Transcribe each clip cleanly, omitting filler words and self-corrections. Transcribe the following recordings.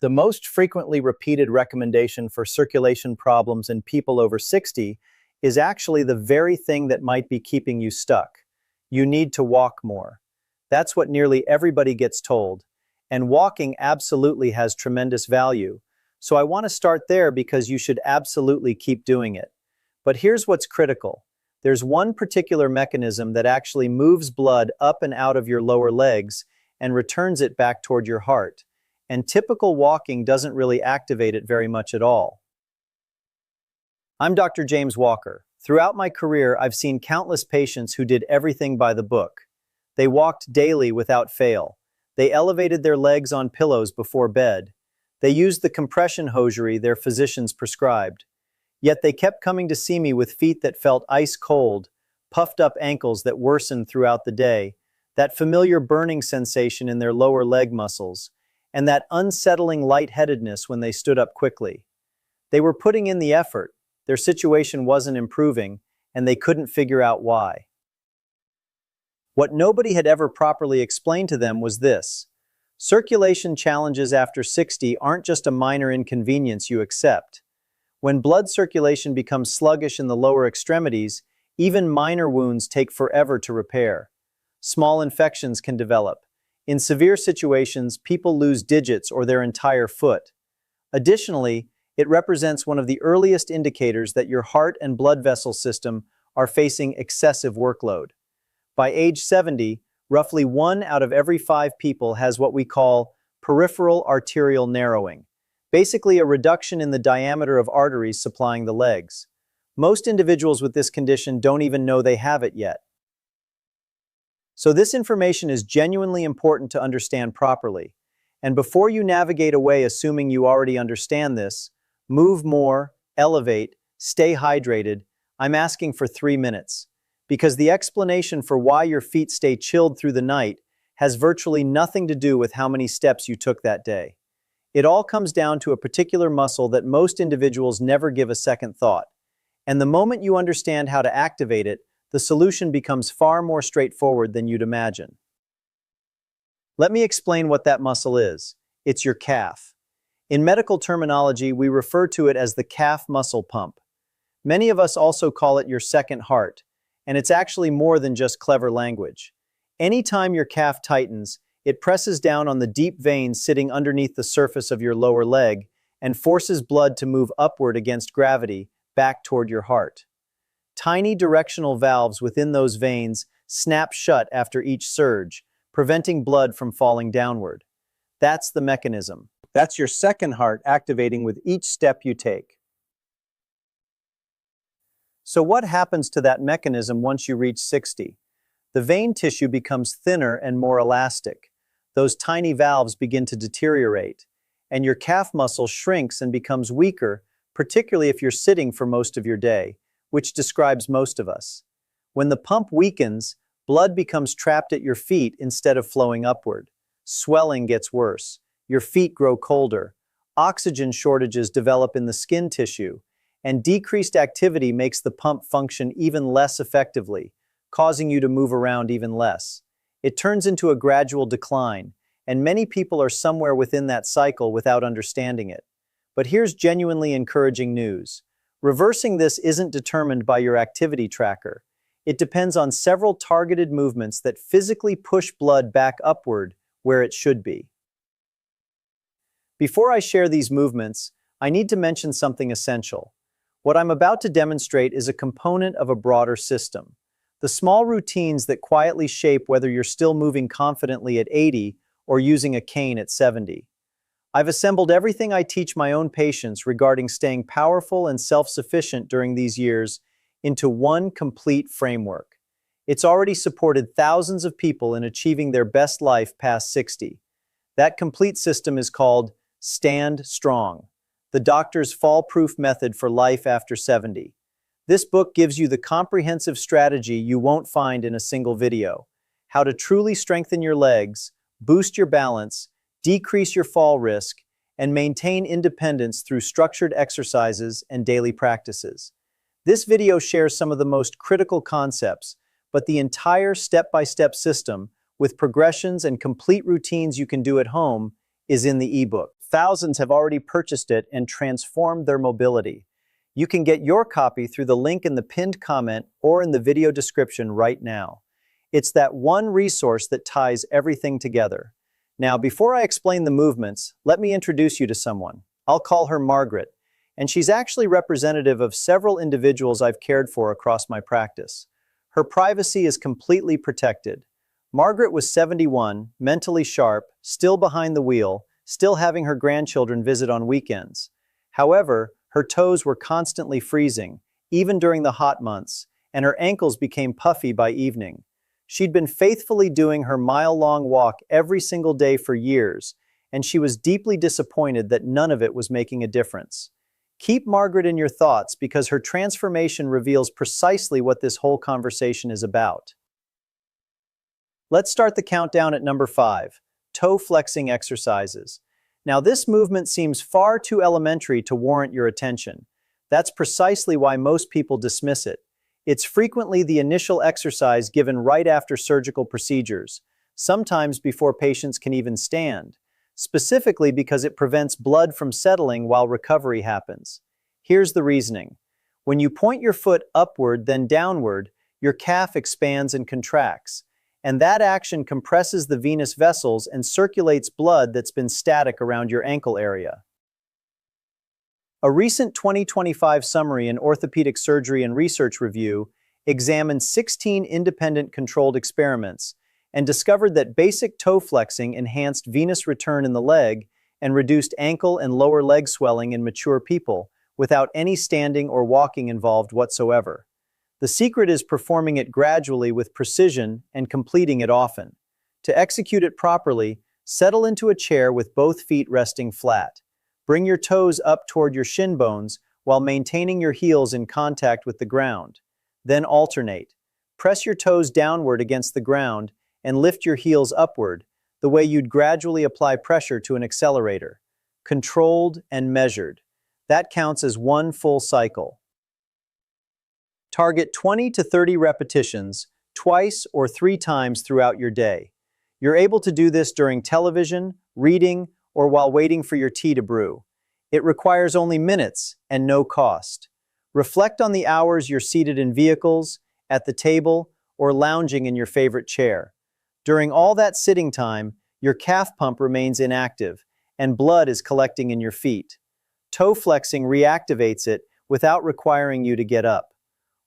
The most frequently repeated recommendation for circulation problems in people over 60 is actually the very thing that might be keeping you stuck. You need to walk more. That's what nearly everybody gets told. And walking absolutely has tremendous value. So I want to start there because you should absolutely keep doing it. But here's what's critical. There's one particular mechanism that actually moves blood up and out of your lower legs and returns it back toward your heart. And typical walking doesn't really activate it very much at all. I'm Dr. James Walker. Throughout my career, I've seen countless patients who did everything by the book. They walked daily without fail. They elevated their legs on pillows before bed. They used the compression hosiery their physicians prescribed. Yet they kept coming to see me with feet that felt ice cold, puffed up ankles that worsened throughout the day, that familiar burning sensation in their lower leg muscles, and that unsettling lightheadedness when they stood up quickly. They were putting in the effort, their situation wasn't improving, and they couldn't figure out why. What nobody had ever properly explained to them was this: circulation challenges after 60 aren't just a minor inconvenience you accept. When blood circulation becomes sluggish in the lower extremities, even minor wounds take forever to repair. Small infections can develop. In severe situations, people lose digits or their entire foot. Additionally, it represents one of the earliest indicators that your heart and blood vessel system are facing excessive workload. By age 70, roughly 1 out of every 5 people has what we call peripheral arterial narrowing, basically a reduction in the diameter of arteries supplying the legs. Most individuals with this condition don't even know they have it yet. So this information is genuinely important to understand properly. And before you navigate away assuming you already understand this, move more, elevate, stay hydrated, I'm asking for 3 minutes. Because the explanation for why your feet stay chilled through the night has virtually nothing to do with how many steps you took that day. It all comes down to a particular muscle that most individuals never give a second thought. And the moment you understand how to activate it, the solution becomes far more straightforward than you'd imagine. Let me explain what that muscle is. It's your calf. In medical terminology, we refer to it as the calf muscle pump. Many of us also call it your second heart, and it's actually more than just clever language. Anytime your calf tightens, it presses down on the deep veins sitting underneath the surface of your lower leg and forces blood to move upward against gravity back toward your heart. Tiny directional valves within those veins snap shut after each surge, preventing blood from falling downward. That's the mechanism. That's your second heart activating with each step you take. So what happens to that mechanism once you reach 60? The vein tissue becomes thinner and more elastic. Those tiny valves begin to deteriorate, and your calf muscle shrinks and becomes weaker, particularly if you're sitting for most of your day, which describes most of us. When the pump weakens, blood becomes trapped at your feet instead of flowing upward. Swelling gets worse. Your feet grow colder. Oxygen shortages develop in the skin tissue, and decreased activity makes the pump function even less effectively, causing you to move around even less. It turns into a gradual decline, and many people are somewhere within that cycle without understanding it. But here's genuinely encouraging news. Reversing this isn't determined by your activity tracker. It depends on several targeted movements that physically push blood back upward where it should be. Before I share these movements, I need to mention something essential. What I'm about to demonstrate is a component of a broader system. The small routines that quietly shape whether you're still moving confidently at 80 or using a cane at 70. I've assembled everything I teach my own patients regarding staying powerful and self-sufficient during these years into one complete framework. It's already supported thousands of people in achieving their best life past 60. That complete system is called Stand Strong, the doctor's fall-proof method for life after 70. This book gives you the comprehensive strategy you won't find in a single video. How to truly strengthen your legs, boost your balance, decrease your fall risk, and maintain independence through structured exercises and daily practices. This video shares some of the most critical concepts, but the entire step-by-step system, with progressions and complete routines you can do at home, is in the ebook. Thousands have already purchased it and transformed their mobility. You can get your copy through the link in the pinned comment or in the video description right now. It's that one resource that ties everything together. Now, before I explain the movements, let me introduce you to someone. I'll call her Margaret, and she's actually representative of several individuals I've cared for across my practice. Her privacy is completely protected. Margaret was 71, mentally sharp, still behind the wheel, still having her grandchildren visit on weekends. However, her toes were constantly freezing, even during the hot months, and her ankles became puffy by evening. She'd been faithfully doing her mile-long walk every single day for years, and she was deeply disappointed that none of it was making a difference. Keep Margaret in your thoughts because her transformation reveals precisely what this whole conversation is about. Let's start the countdown at number 5, toe flexing exercises. Now, this movement seems far too elementary to warrant your attention. That's precisely why most people dismiss it. It's frequently the initial exercise given right after surgical procedures, sometimes before patients can even stand, specifically because it prevents blood from settling while recovery happens. Here's the reasoning. When you point your foot upward then downward, your calf expands and contracts, and that action compresses the venous vessels and circulates blood that's been static around your ankle area. A recent 2025 summary in Orthopedic Surgery and Research Review examined 16 independent controlled experiments and discovered that basic toe flexing enhanced venous return in the leg and reduced ankle and lower leg swelling in mature people without any standing or walking involved whatsoever. The secret is performing it gradually with precision and completing it often. To execute it properly, settle into a chair with both feet resting flat. Bring your toes up toward your shin bones while maintaining your heels in contact with the ground. Then alternate. Press your toes downward against the ground and lift your heels upward, the way you'd gradually apply pressure to an accelerator. Controlled and measured. That counts as one full cycle. Target 20 to 30 repetitions, twice or 3 times throughout your day. You're able to do this during television, reading, or while waiting for your tea to brew. It requires only minutes and no cost. Reflect on the hours you're seated in vehicles, at the table, or lounging in your favorite chair. During all that sitting time, your calf pump remains inactive, and blood is collecting in your feet. Toe flexing reactivates it without requiring you to get up.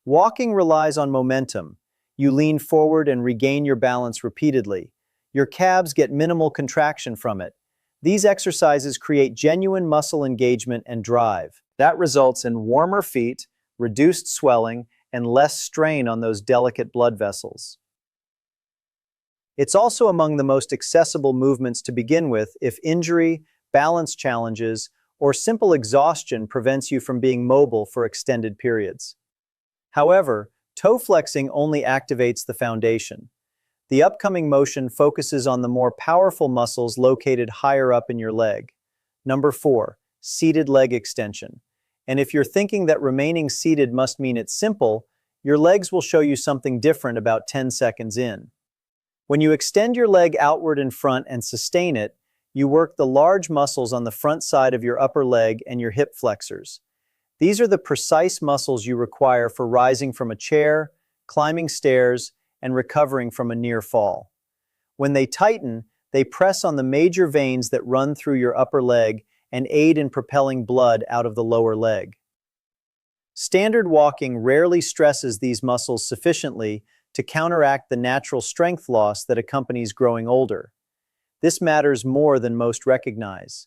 Walking relies on momentum. You lean forward and regain your balance repeatedly. Your calves get minimal contraction from it. These exercises create genuine muscle engagement and drive. That results in warmer feet, reduced swelling, and less strain on those delicate blood vessels. It's also among the most accessible movements to begin with if injury, balance challenges, or simple exhaustion prevents you from being mobile for extended periods. However, toe flexing only activates the foundation. The upcoming motion focuses on the more powerful muscles located higher up in your leg. Number 4, seated leg extension. And if you're thinking that remaining seated must mean it's simple, your legs will show you something different about 10 seconds in. When you extend your leg outward in front and sustain it, you work the large muscles on the front side of your upper leg and your hip flexors. These are the precise muscles you require for rising from a chair, climbing stairs, and recovering from a near fall. When they tighten, they press on the major veins that run through your upper leg and aid in propelling blood out of the lower leg. Standard walking rarely stresses these muscles sufficiently to counteract the natural strength loss that accompanies growing older. This matters more than most recognize.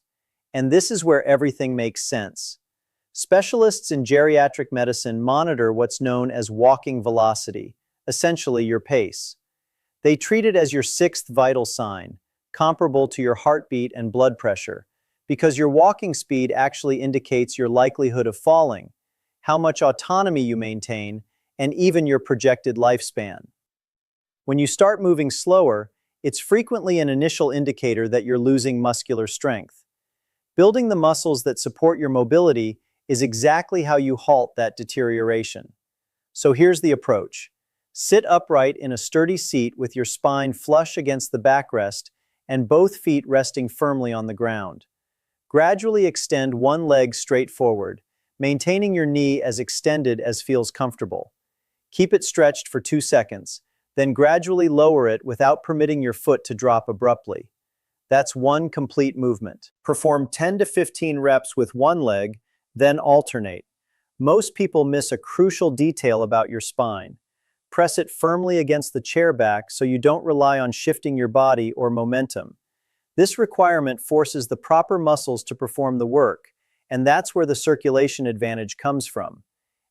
And this is where everything makes sense. Specialists in geriatric medicine monitor what's known as walking velocity, essentially your pace. They treat it as your 6th vital sign, comparable to your heartbeat and blood pressure, because your walking speed actually indicates your likelihood of falling, how much autonomy you maintain, and even your projected lifespan. When you start moving slower, it's frequently an initial indicator that you're losing muscular strength. Building the muscles that support your mobility is exactly how you halt that deterioration. So here's the approach. Sit upright in a sturdy seat with your spine flush against the backrest and both feet resting firmly on the ground. Gradually extend one leg straight forward, maintaining your knee as extended as feels comfortable. Keep it stretched for 2 seconds, then gradually lower it without permitting your foot to drop abruptly. That's one complete movement. Perform 10 to 15 reps with one leg, then alternate. Most people miss a crucial detail about your spine. Press it firmly against the chair back so you don't rely on shifting your body or momentum. This requirement forces the proper muscles to perform the work, and that's where the circulation advantage comes from.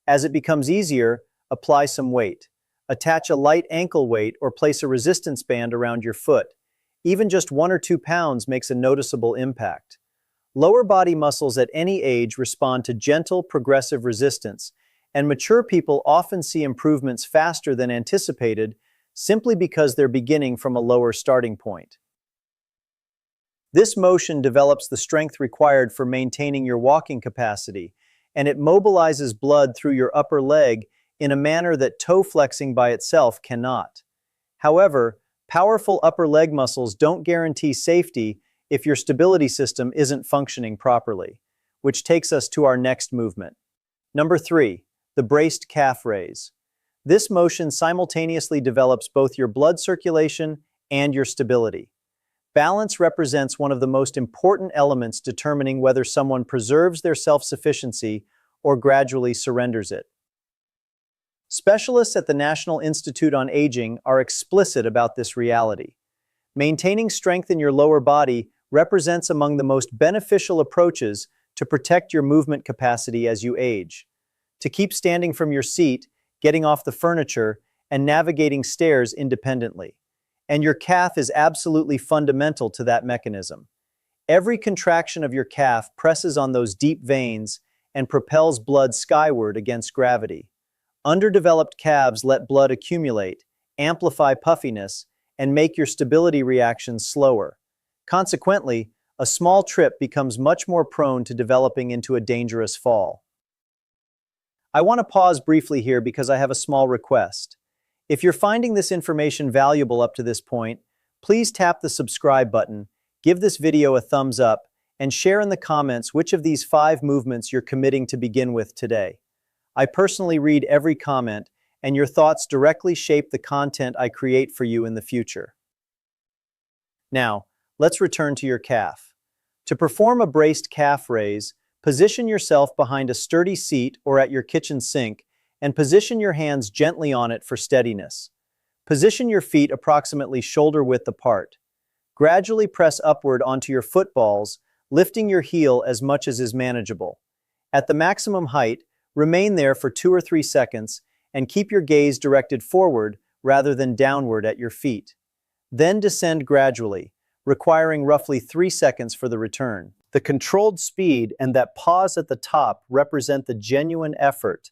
As it becomes easier, apply some weight. Attach a light ankle weight or place a resistance band around your foot. Even just 1 or 2 pounds makes a noticeable impact. Lower body muscles at any age respond to gentle, progressive resistance, and mature people often see improvements faster than anticipated simply because they're beginning from a lower starting point. This motion develops the strength required for maintaining your walking capacity, and it mobilizes blood through your upper leg in a manner that toe flexing by itself cannot. However, powerful upper leg muscles don't guarantee safety if your stability system isn't functioning properly, which takes us to our next movement. Number 3, the braced calf raise. This motion simultaneously develops both your blood circulation and your stability. Balance represents one of the most important elements determining whether someone preserves their self-sufficiency or gradually surrenders it. Specialists at the National Institute on Aging are explicit about this reality. Maintaining strength in your lower body represents among the most beneficial approaches to protect your movement capacity as you age. To keep standing from your seat, getting off the furniture, and navigating stairs independently. And your calf is absolutely fundamental to that mechanism. Every contraction of your calf presses on those deep veins and propels blood skyward against gravity. Underdeveloped calves let blood accumulate, amplify puffiness, and make your stability reactions slower. Consequently, a small trip becomes much more prone to developing into a dangerous fall. I want to pause briefly here because I have a small request. If you're finding this information valuable up to this point, please tap the subscribe button, give this video a thumbs up, and share in the comments which of these 5 movements you're committing to begin with today. I personally read every comment, and your thoughts directly shape the content I create for you in the future. Now, let's return to your calf. To perform a braced calf raise, position yourself behind a sturdy seat or at your kitchen sink, and position your hands gently on it for steadiness. Position your feet approximately shoulder width apart. Gradually press upward onto your foot balls, lifting your heel as much as is manageable. At the maximum height, remain there for 2 or 3 seconds and keep your gaze directed forward rather than downward at your feet. Then descend gradually, requiring roughly 3 seconds for the return. The controlled speed and that pause at the top represent the genuine effort.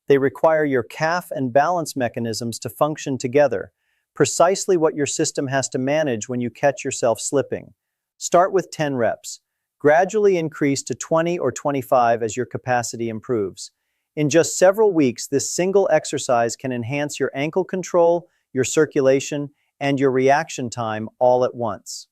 They require your calf and balance mechanisms to function together, precisely what your system has to manage when you catch yourself slipping. Start with 10 reps. Gradually increase to 20 or 25 as your capacity improves. In just several weeks, this single exercise can enhance your ankle control, your circulation, and your reaction time all at once.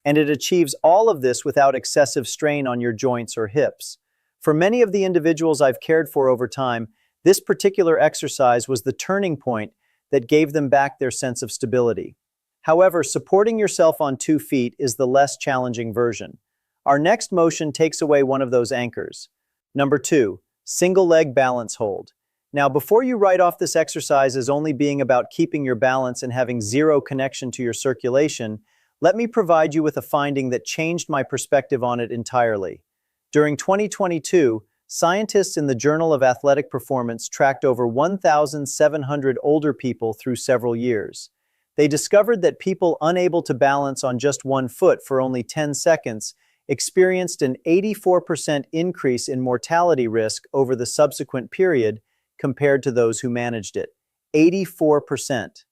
And it achieves all of this without excessive strain on your joints or hips. For many of the individuals I've cared for over time, this particular exercise was the turning point that gave them back their sense of stability. However, supporting yourself on 2 feet is the less challenging version. Our next motion takes away one of those anchors. Number 2, single leg balance hold. Now, before you write off this exercise as only being about keeping your balance and having zero connection to your circulation, let me provide you with a finding that changed my perspective on it entirely. During 2022, scientists in the Journal of Athletic Performance tracked over 1,700 older people through several years. They discovered that people unable to balance on just one foot for only 10 seconds experienced an 84% increase in mortality risk over the subsequent period compared to those who managed it. 84%.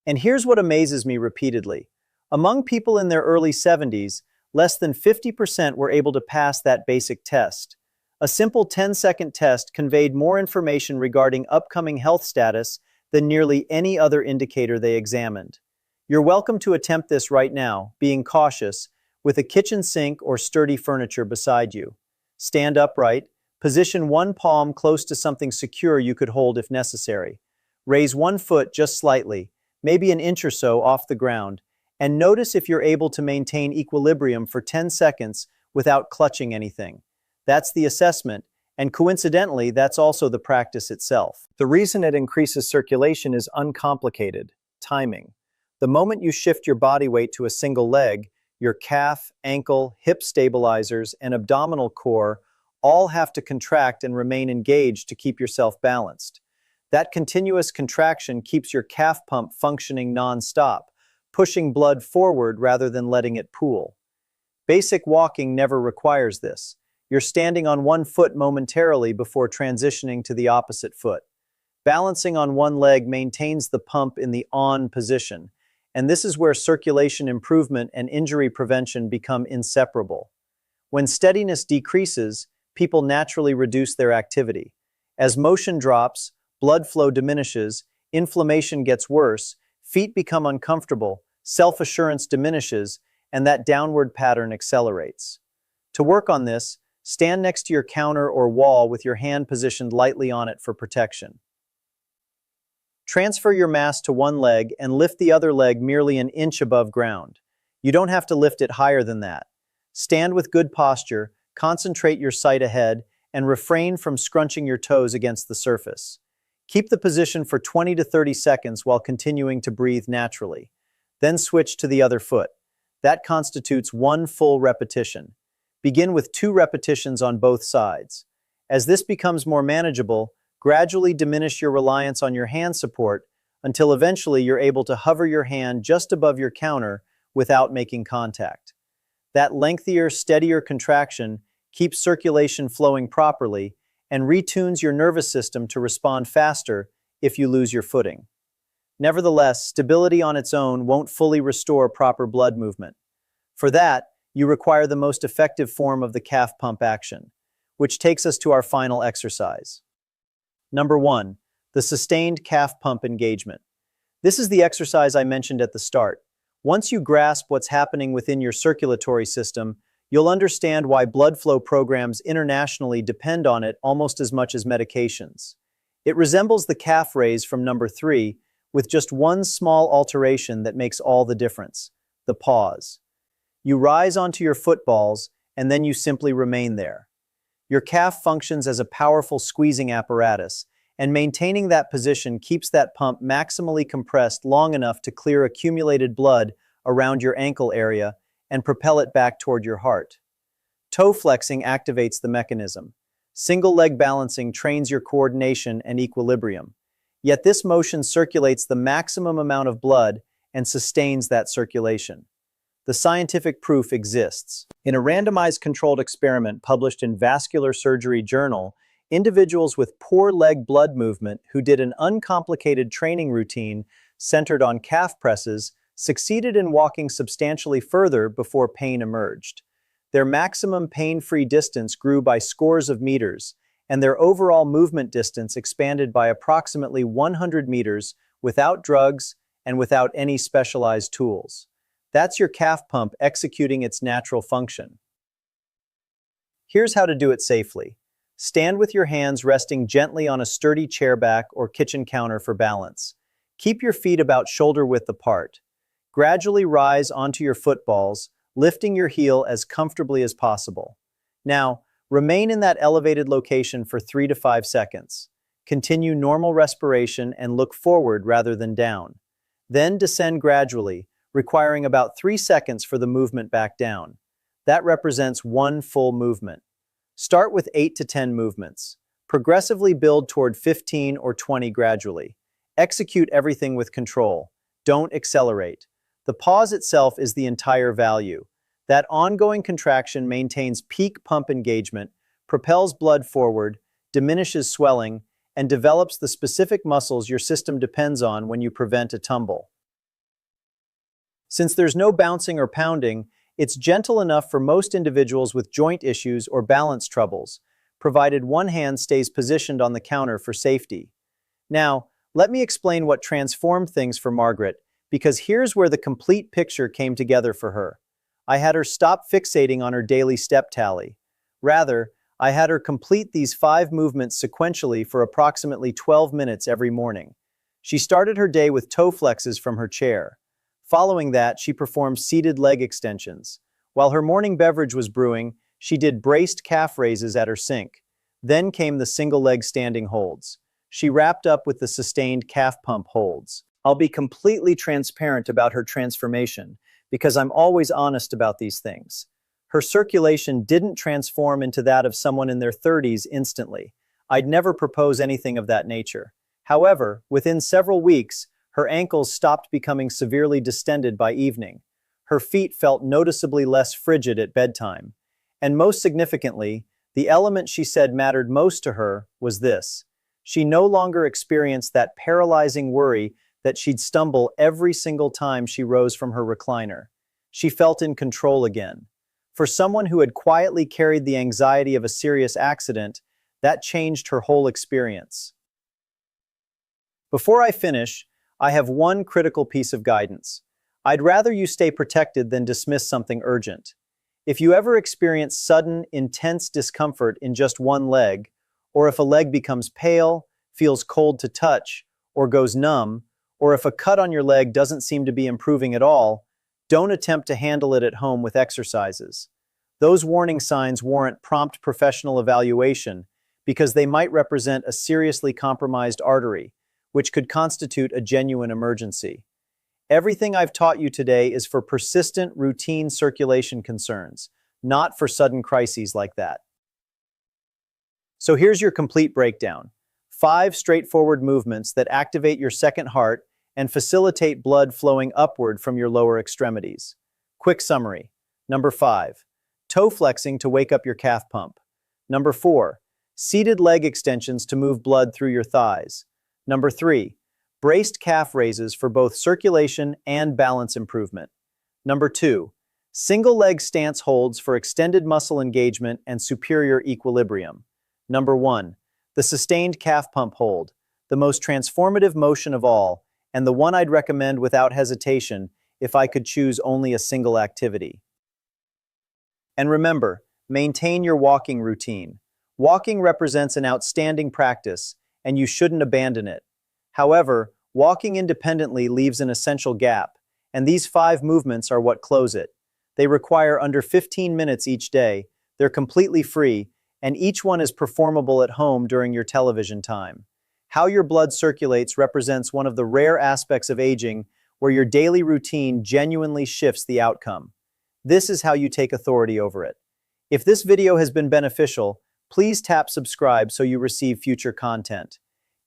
And here's what amazes me repeatedly. Among people in their early 70s, less than 50% were able to pass that basic test. A simple 10-second test conveyed more information regarding upcoming health status than nearly any other indicator they examined. You're welcome to attempt this right now, being cautious, with a kitchen sink or sturdy furniture beside you. Stand upright, position one palm close to something secure you could hold if necessary. Raise one foot just slightly, maybe an inch or so off the ground, and notice if you're able to maintain equilibrium for 10 seconds without clutching anything. That's the assessment, and coincidentally, that's also the practice itself. The reason it increases circulation is uncomplicated: timing. The moment you shift your body weight to a single leg, your calf, ankle, hip stabilizers, and abdominal core all have to contract and remain engaged to keep yourself balanced. That continuous contraction keeps your calf pump functioning non-stop, pushing blood forward rather than letting it pool. Basic walking never requires this. You're standing on one foot momentarily before transitioning to the opposite foot. Balancing on one leg maintains the pump in the on position, and this is where circulation improvement and injury prevention become inseparable. When steadiness decreases, people naturally reduce their activity. As motion drops, blood flow diminishes, inflammation gets worse, feet become uncomfortable, self-assurance diminishes, and that downward pattern accelerates. To work on this, stand next to your counter or wall with your hand positioned lightly on it for protection. Transfer your mass to one leg and lift the other leg merely an inch above ground. You don't have to lift it higher than that. Stand with good posture, concentrate your sight ahead, and refrain from scrunching your toes against the surface. Keep the position for 20 to 30 seconds while continuing to breathe naturally. Then switch to the other foot. That constitutes one full repetition. Begin with 2 repetitions on both sides. As this becomes more manageable, gradually diminish your reliance on your hand support until eventually you're able to hover your hand just above your counter without making contact. That lengthier, steadier contraction keeps circulation flowing properly and retunes your nervous system to respond faster if you lose your footing. Nevertheless, stability on its own won't fully restore proper blood movement. For that, you require the most effective form of the calf pump action, which takes us to our final exercise. Number 1, the sustained calf pump engagement. This is the exercise I mentioned at the start. Once you grasp what's happening within your circulatory system, you'll understand why blood flow programs internationally depend on it almost as much as medications. It resembles the calf raise from number 3, with just one small alteration that makes all the difference: the pause. You rise onto your footballs, and then you simply remain there. Your calf functions as a powerful squeezing apparatus, and maintaining that position keeps that pump maximally compressed long enough to clear accumulated blood around your ankle area and propel it back toward your heart. Toe flexing activates the mechanism. Single leg balancing trains your coordination and equilibrium. Yet this motion circulates the maximum amount of blood and sustains that circulation. The scientific proof exists. In a randomized controlled experiment published in Vascular Surgery Journal, individuals with poor leg blood movement who did an uncomplicated training routine centered on calf presses succeeded in walking substantially further before pain emerged. Their maximum pain-free distance grew by scores of meters, and their overall movement distance expanded by approximately 100 meters without drugs and without any specialized tools. That's your calf pump executing its natural function. Here's how to do it safely. Stand with your hands resting gently on a sturdy chair back or kitchen counter for balance. Keep your feet about shoulder width apart. Gradually rise onto your footballs, lifting your heel as comfortably as possible. Now, remain in that elevated location for 3 to 5 seconds. Continue normal respiration and look forward rather than down. Then descend gradually, requiring about 3 seconds for the movement back down. That represents one full movement. Start with 8 to 10 movements. Progressively build toward 15 or 20 gradually. Execute everything with control. Don't accelerate. The pause itself is the entire value. That ongoing contraction maintains peak pump engagement, propels blood forward, diminishes swelling, and develops the specific muscles your system depends on when you prevent a tumble. Since there's no bouncing or pounding, it's gentle enough for most individuals with joint issues or balance troubles, provided one hand stays positioned on the counter for safety. Now, let me explain what transformed things for Margaret, because here's where the complete picture came together for her. I had her stop fixating on her daily step tally. Rather, I had her complete these 5 movements sequentially for approximately 12 minutes every morning. She started her day with toe flexes from her chair. Following that, she performed seated leg extensions. While her morning beverage was brewing, she did braced calf raises at her sink. Then came the single leg standing holds. She wrapped up with the sustained calf pump holds. I'll be completely transparent about her transformation because I'm always honest about these things. Her circulation didn't transform into that of someone in their 30s instantly. I'd never propose anything of that nature. However, within several weeks, her ankles stopped becoming severely distended by evening. Her feet felt noticeably less frigid at bedtime. And most significantly, the element she said mattered most to her was this. She no longer experienced that paralyzing worry that she'd stumble every single time she rose from her recliner. She felt in control again. For someone who had quietly carried the anxiety of a serious accident, that changed her whole experience. Before I finish, I have one critical piece of guidance. I'd rather you stay protected than dismiss something urgent. If you ever experience sudden, intense discomfort in just one leg, or if a leg becomes pale, feels cold to touch, or goes numb, or if a cut on your leg doesn't seem to be improving at all, don't attempt to handle it at home with exercises. Those warning signs warrant prompt professional evaluation because they might represent a seriously compromised artery, which could constitute a genuine emergency. Everything I've taught you today is for persistent, routine circulation concerns, not for sudden crises like that. So here's your complete breakdown. 5 straightforward movements that activate your second heart and facilitate blood flowing upward from your lower extremities. Quick summary. Number 5. Toe flexing to wake up your calf pump. Number 4. Seated leg extensions to move blood through your thighs. Number 3. Braced calf raises for both circulation and balance improvement. Number 2. Single leg stance holds for extended muscle engagement and superior equilibrium. Number 1. The sustained calf pump hold, the most transformative motion of all, and the one I'd recommend without hesitation if I could choose only a single activity. And remember, maintain your walking routine. Walking represents an outstanding practice, and you shouldn't abandon it. However, walking independently leaves an essential gap, and these 5 movements are what close it. They require under 15 minutes each day, they're completely free, and each one is performable at home during your television time. How your blood circulates represents one of the rare aspects of aging where your daily routine genuinely shifts the outcome. This is how you take authority over it. If this video has been beneficial, please tap subscribe so you receive future content.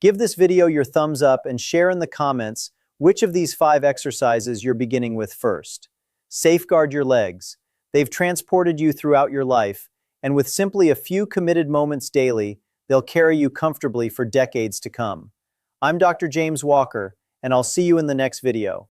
Give this video your thumbs up and share in the comments which of these 5 exercises you're beginning with first. Safeguard your legs. They've transported you throughout your life, and with simply a few committed moments daily, they'll carry you comfortably for decades to come. I'm Dr. James Walker, and I'll see you in the next video.